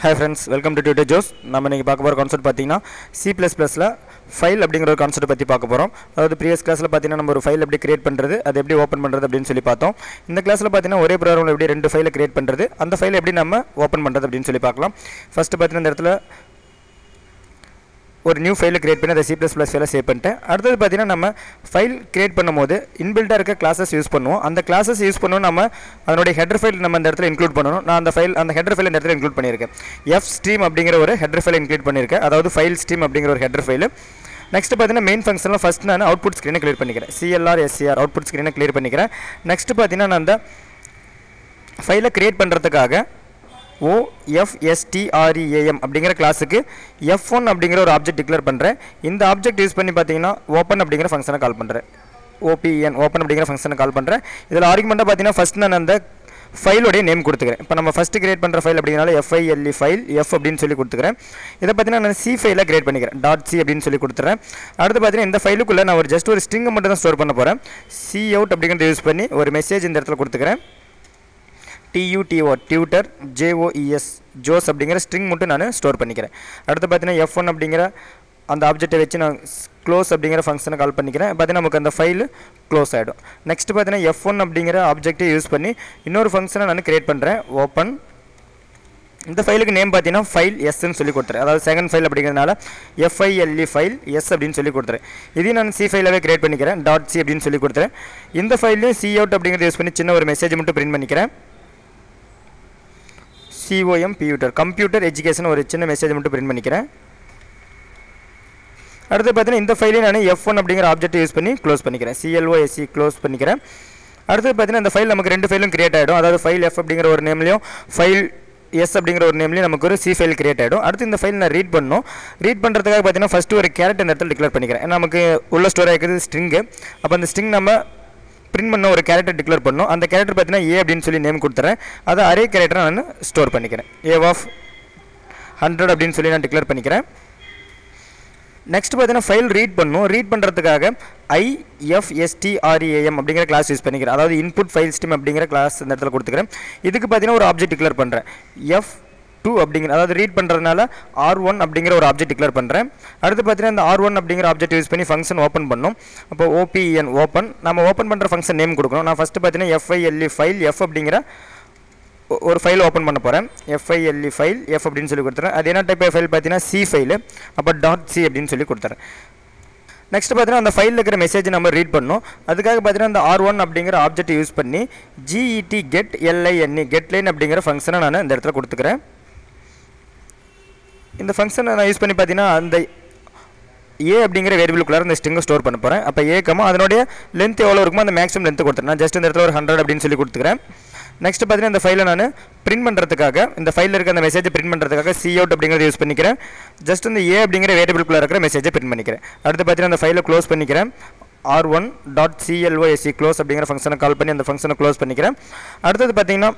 Hi friends, welcome to Tutor Joes. நம்ம இன்னைக்கு பார்க்க போற கான்செப்ட் பாத்தீங்கன்னா C++ல ஃபைல் அப்படிங்கற ஒரு கான்செப்ட் பத்தி பார்க்க போறோம். அதாவது previous classல பாத்தீங்கன்னா நம்ம ஒரு ஃபைல் எப்படி கிரியேட் பண்றது, அதை எப்படி ஓபன் பண்றது அப்படினு சொல்லி பார்த்தோம். இந்த கிளாஸ்ல பாத்தீங்கன்னா ஒரே ப்ரோகிராம்ல எப்படி ரெண்டு ஃபைலை கிரியேட் பண்றது, அந்த ஃபைலை எப்படி நம்ம ஓபன் பண்றது அப்படினு சொல்லி பார்க்கலாம். ஃபர்ஸ்ட் பாத்தீங்கன்னா இந்த இடத்துல ஒரு நியூ ஃபைலை கிரியேட் பண்ணி அதை C++ ஃபைலை சேவ் பண்ணிட்டேன். அடுத்து பார்த்தீங்கன்னா நம்ம ஃபைல் கிரியேட் பண்ணும்போது இன்பில்ட்டாக இருக்க கிளாஸஸ் யூஸ் பண்ணுவோம். அந்த கிளாஸஸ் யூஸ் பண்ணுவோம் நம்ம அதனுடைய ஹெடர் ஃபைல் நம்ம இந்த இடத்துல இன்க்ளூட் பண்ணணும். நான் அந்த ஹெடர் ஃபைல் இந்த இடத்துல இன்க்ளூட் பண்ணியிருக்கேன். F-stream அப்படிங்கிற ஒரு ஹெடர் ஃபைலை இன்க்ளூட் பண்ணியிருக்கேன். அதாவது ஃபைல் ஸ்ட்ரீம் அப்படிங்கிற ஒரு ஹெடர் ஃபைல். நெக்ஸ்ட் பார்த்தீங்கன்னா மெயின் ஃபங்க்ஷனில் ஃபஸ்ட் நான் அவுட்புட் ஸ்க்ரீனை கிளியர் பண்ணிக்கிறேன். CLR SCR அவுட்புட் ஸ்க்ரீனை கிளியர் பண்ணிக்கிறேன். நெக்ஸ்ட் பார்த்தீங்கன்னா நான் அந்த ஃபைலை கிரியேட் பண்ணுறதுக்காக OFSTREAM அப்படிங்கிற கிளாஸுக்கு F1 அப்படிங்கிற ஒரு ஆப்ஜெக்ட் டிக்ளேர் பண்ணுறேன். இந்த ஆப்ஜெக்ட் யூஸ் பண்ணி பார்த்தீங்கன்னா ஓப்பன் அப்படிங்கிற ஃபங்க்ஷனை கால் பண்ணுறேன். OPN ஓப்பன் அப்படிங்கிற ஃபங்க்ஷனை கால் பண்ணுறேன். இதில் ஆர்குமெண்ட்டாக பார்த்தீங்கன்னா ஃபஸ்ட் நான் அந்த ஃபைலோடைய நேம் கொடுத்துக்கிறேன். இப்போ நம்ம ஃபஸ்ட்டு கிரியேட் பண்ணுற ஃபைல் அப்படிங்கிறனால FILE ஃபைல் F அப்படின்னு சொல்லி கொடுத்துக்கிறேன். இதை பார்த்தீங்கன்னா நான் C ஃபைலில் கிரியேட் பண்ணிக்கிறேன். .c அப்படின்னு சொல்லி கொடுத்துறேன். அடுத்து பார்த்தீங்கன்னா இந்த ஃபைலுக்குள்ளே நான் ஒரு ஜஸ்ட் ஒரு ஸ்ட்ரிங்கை மட்டும் தான் ஸ்டோர் பண்ண போகிறேன். cout அப்படிங்கிறத யூஸ் பண்ணி ஒரு மெசேஜ் இந்த இடத்துல கொடுத்துக்கிறேன். tutor JOES ஜோஸ் அப்படிங்கிற ஸ்ட்ரிங் மட்டும் நான் ஸ்டோர் பண்ணிக்கிறேன். அடுத்து பார்த்தீங்கன்னா F1 அப்படிங்கிற அந்த ஆப்ஜெக்டை வச்சு நான் க்ளோஸ் அப்படிங்கிற ஃபங்க்ஷனை கால் பண்ணிக்கிறேன். பார்த்தீங்கன்னா நமக்கு அந்த ஃபைல் க்ளோஸ் ஆகிடும். நெக்ஸ்ட் பார்த்தீங்கன்னா F1 அப்படிங்கிற ஆப்ஜெக்டை யூஸ் பண்ணி இன்னொரு ஃபங்க்ஷனை நான் கிரியேட் பண்ணுறேன். ஓப்பன் இந்த ஃபைலுக்கு நேம் பார்த்தீங்கன்னா ஃபைல் எஸ்ன்னு சொல்லி கொடுத்துறேன். அதாவது செகண்ட் ஃபைல் அப்படிங்கிறதுனால FILE ஃபைல் எஸ் அப்படின்னு சொல்லி கொடுத்துறேன். இதையும் நான் C ஃபைலாகவே கிரியேட் பண்ணிக்கிறேன். .c அப்படின்னு சொல்லி கொடுத்துறேன். இந்த ஃபைலையும் cout அப்படிங்கிறத யூஸ் பண்ணி சின்ன ஒரு மெசேஜ் மட்டும் பிரிண்ட் பண்ணிக்கிறேன். COMPUTER கம்ப்யூட்டர் எஜுகேஷன் ஒரு சின்ன மெசேஜ் மட்டும் பிரிண்ட் பண்ணிக்கிறேன். அடுத்து பார்த்தீங்கன்னா இந்த ஃபைலையும் நான் F1 அப்படிங்கிற ஆப்ஜெக்ட் யூஸ் பண்ணி க்ளோஸ் பண்ணிக்கிறேன். CLOSE க்ளோஸ் பண்ணிக்கிறேன். அடுத்து பார்த்தீங்கன்னா இந்த ஃபைல் நமக்கு ரெண்டு ஃபைலும் கிரியேட் ஆகிடும். அதாவது ஃபைல் F அப்படிங்கிற ஒரு நேம்லையும் ஃபைல் S அப்படிங்கிற ஒரு நேம்லையும் நமக்கு ஒரு C ஃபைல் கிரியேட் ஆகிடும். அடுத்து இந்த ஃபைல் நான் ரீட் பண்ணணும். ரீட் பண்ணுறதுக்காக பார்த்தீங்கன்னா ஃபஸ்ட்டு ஒரு கேரக்டர் இந்த இடத்துல டிக்ளேர் பண்ணிக்கிறேன். ஏன்னா நமக்கு உள்ள ஸ்டோர் ஆகிருக்குது ஸ்ட்ரிங்கு. அப்போ அந்த ஸ்ட்ரிங் நம்ம பிரிண்ட் பண்ண ஒரு கேரக்டர் டிக்ளேர் பண்ணணும். அந்த கேரக்டர் பார்த்தீங்கன்னா A அப்படின்னு சொல்லி நேம் கொடுத்துறேன். அதை அரே கேரக்டரை நான் ஸ்டோர் பண்ணிக்கிறேன். A(100) அப்படின்னு சொல்லி நான் டிக்ளேர் பண்ணிக்கிறேன். நெக்ஸ்ட் பார்த்தீங்கன்னா ஃபைல் ரீட் பண்ணணும். ரீட் பண்ணுறதுக்காக IFSTREAM அப்படிங்கிற கிளாஸ் யூஸ் பண்ணிக்கிறேன். அதாவது இன்புட் ஃபைல் ஸ்ட்ரீம் அப்படிங்கிற கிளாஸ் இந்த இடத்துல கொடுத்துக்கிறேன். இதுக்கு பார்த்தீங்கன்னா ஒரு ஆப்ஜெக்ட் டிக்ளேர் பண்ணுறேன். F2 அப்படிங்கிற அதாவது ரீட் பண்ணுறதுனால R1 அப்படிங்கிற ஒரு ஆப்ஜெக்ட் டிக்ளேர் பண்ணுறேன். அடுத்து பார்த்தீங்கன்னா இந்த R1 அப்படிங்கிற ஆப்ஜெக்ட் யூஸ் பண்ணி ஃபங்க்ஷன் ஓப்பன் பண்ணணும். அப்போ OPN ஓப்பன் நம்ம ஓப்பன் பண்ணுற ஃபங்க்ஷன் நேம் கொடுக்கணும். நான் ஃபஸ்ட்டு பார்த்தீங்கன்னா FILE ஃபைல் F அப்படிங்கிற ஒரு ஃபைல் ஓப்பன் பண்ண போகிறேன். FILE ஃபைல் F அப்படின்னு சொல்லி கொடுத்துறேன். அது என்ன டைப் ஃபைல் பார்த்தீங்கன்னா C ஃபைலு. அப்போ .c அப்படின்னு சொல்லி கொடுத்துறேன். நெக்ஸ்ட் பார்த்தீங்கன்னா அந்த ஃபைலில் இருக்கிற மெசேஜ் நம்ம ரீட் பண்ணணும். அதுக்காக பார்த்தீங்கன்னா இந்த R1 அப்படிங்கிற ஆப்ஜெக்ட் யூஸ் பண்ணி getLine அப்படிங்கிற ஃபங்க்ஷனை நான் இந்த இடத்துல கொடுத்துக்கிறேன். இந்த ஃபங்க்ஷனை நான் யூஸ் பண்ணி பார்த்தீங்கன்னா அந்த A அப்படிங்கிற வேரியபிளுக்குள்ளார இந்த ஸ்ட்ரிங்கை ஸ்டோர் பண்ண போகிறேன். அப்போ அதனுடைய லென்த் எவ்வளோ இருக்குமோ அந்த மேக்ஸிமம் லென்த் கொடுத்துறேன். நான் ஜஸ்ட் இந்த இடத்துல ஒரு 100 அப்படின்னு சொல்லி கொடுத்துக்கிறேன். நெக்ஸ்ட் பார்த்தீங்கன்னா இந்த ஃபைலை நான் பிரிண்ட் பண்ணுறதுக்காக இந்த ஃபைலில் இருக்க அந்த மெசேஜை பிரிண்ட் பண்ணுறதுக்காக cout அப்படிங்கிறத யூஸ் பண்ணிக்கிறேன். ஜஸ்ட் இந்த A அப்படிங்கிற வேரியபிளுக்குள்ளே இருக்கிற மெசேஜை பிரிண்ட் பண்ணிக்கிறேன். அடுத்து பார்த்தீங்கன்னா அந்த ஃபைலை க்ளோஸ் பண்ணிக்கிறேன். R1.close க்ளோஸ் அப்படிங்கிற ஃபங்க்ஷனை கால் பண்ணி அந்த ஃபங்க்ஷனை க்ளோஸ் பண்ணிக்கிறேன். அடுத்தது பார்த்தீங்கன்னா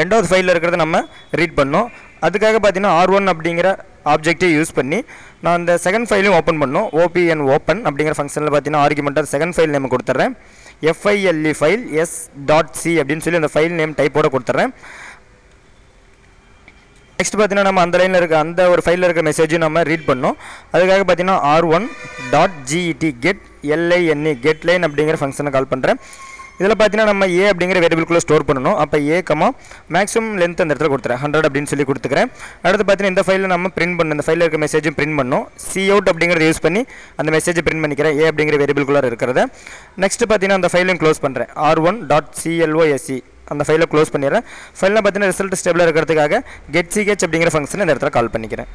ரெண்டாவது ஃபைலில் இருக்கிறத நம்ம ரீட் பண்ணோம். அதுக்காக பார்த்தீங்கன்னா R1 அப்படிங்கிற ஆப்ஜெக்டை யூஸ் பண்ணி நான் அந்த செகண்ட் ஃபைலையும் ஓப்பன் பண்ணோம். OPN ஓப்பன் அப்படிங்கிற ஃபங்க்ஷனில் பார்த்தீங்கன்னா ஆர்குமெண்ட்டாக செகண்ட் ஃபைல் நேம் கொடுத்துட்றேன். FILE ஃபைல் S.c அப்படின்னு சொல்லி அந்த ஃபைல் நேம் டைப்போட கொடுத்துட்றேன். நெக்ஸ்ட் பார்த்தீங்கன்னா நம்ம அந்த லைனில் இருக்க அந்த ஒரு ஃபைலில் இருக்க மெசேஜும் நம்ம ரீட் பண்ணோம். அதுக்காக பார்த்தீங்கன்னா R1.get getLine அப்படிங்கிற ஃபங்க்ஷனை கால் பண்ணுறேன். இதில் பார்த்தீங்கன்னா நம்ம A அப்படிங்கிற வேரியபிளுக்குள்ளே ஸ்டோர் பண்ணணும். அப்போ A, மேக்ஸிமம் லென்த் அந்த இடத்துல கொடுத்துறேன் 100 அப்படின்னு சொல்லி கொடுத்துக்கிறேன். அடுத்து பார்த்தீங்கன்னா இந்த ஃபைலில் நம்ம பிரிண்ட் பண்ணணும். இந்த ஃபைலில் இருக்க மெசேஜும் பிரிண்ட் பண்ணணும். cout அப்படிங்கிறத யூஸ் பண்ணி அந்த மெசேஜை பிரிண்ட் பண்ணிக்கிறேன் A அப்படிங்கிற வேரியபிளுக்குள்ளே இருக்கிறத. நெக்ஸ்ட் பார்த்தீங்கன்னா அந்த ஃபைலையும் க்ளோஸ் பண்ணுறேன். R1.close அந்த ஃபைலை க்ளோஸ் பண்ணிடுறேன். ஃபைலில் பார்த்தீங்கன்னா ரிசல்ட் ஸ்டேபிளாக இருக்கிறதுக்காக getch அப்படிங்கிற ஃபங்க்ஷனை இந்த இடத்துல கால் பண்ணிக்கிறேன்.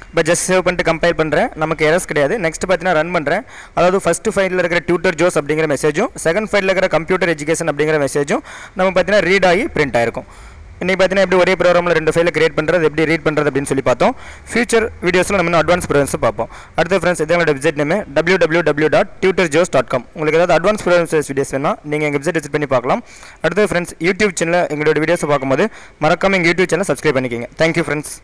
இப்போ ஜஸ்ட் சேவ் பண்ணிட்டு கம்பைல் பண்ணுறேன். நமக்கு எரர்ஸ் கிடையாது. நெக்ஸ்ட் பார்த்தீங்கன்னா ரன் பண்ணுறேன். அதாவது ஃபஸ்ட்டு ஃபைலில் இருக்கிற tutor Joes அப்படிங்கிற மெசேஜும் செகண்ட் ஃபைலில் இருக்கிற கம்ப்யூட்டர் எஜுகேஷன் அப்படிங்கிற மெசேஜும் நம்ம பார்த்தீங்கன்னா ரீட் ஆகி பிரிண்ட் ஆயிருக்கும். இன்றைக்கி பார்த்தீங்கன்னா எப்படி ஒரே ப்ரோக்ராமில் ரெண்டு ஃபைலை கிரியேட் பண்ணுறது, எப்படி ரீட் பண்ணுறது அப்படின்னு சொல்லி பார்த்தோம். ஃபியூச்சர் வீடியோஸில் நம்ம அட்வான்ஸ் ப்ரோக்ராம்ஸ் பார்ப்போம். அடுத்த ஃப்ரெண்ட்ஸ் இதோட வெப்சைட் நேம் www.tutorjoes.com. உங்களுக்கு ஏதாவது அட்வான்ஸ் ப்ரோக்ராம்ஸ் வீடியோஸ் வேணால் நீங்கள் எங்கள் வெப்சைட் விசிட் பண்ணி பார்க்கலாம். அடுத்த ஃப்ரெண்ட்ஸ் யூடியூப் சேனலில் எங்களோட வீடியோஸை பார்க்கும்போது மறக்காமல் எங்கள் யூடியூப் சேனல் சப்ஸ்கிரைப் பண்ணிக்கோங்க. Thank you friends.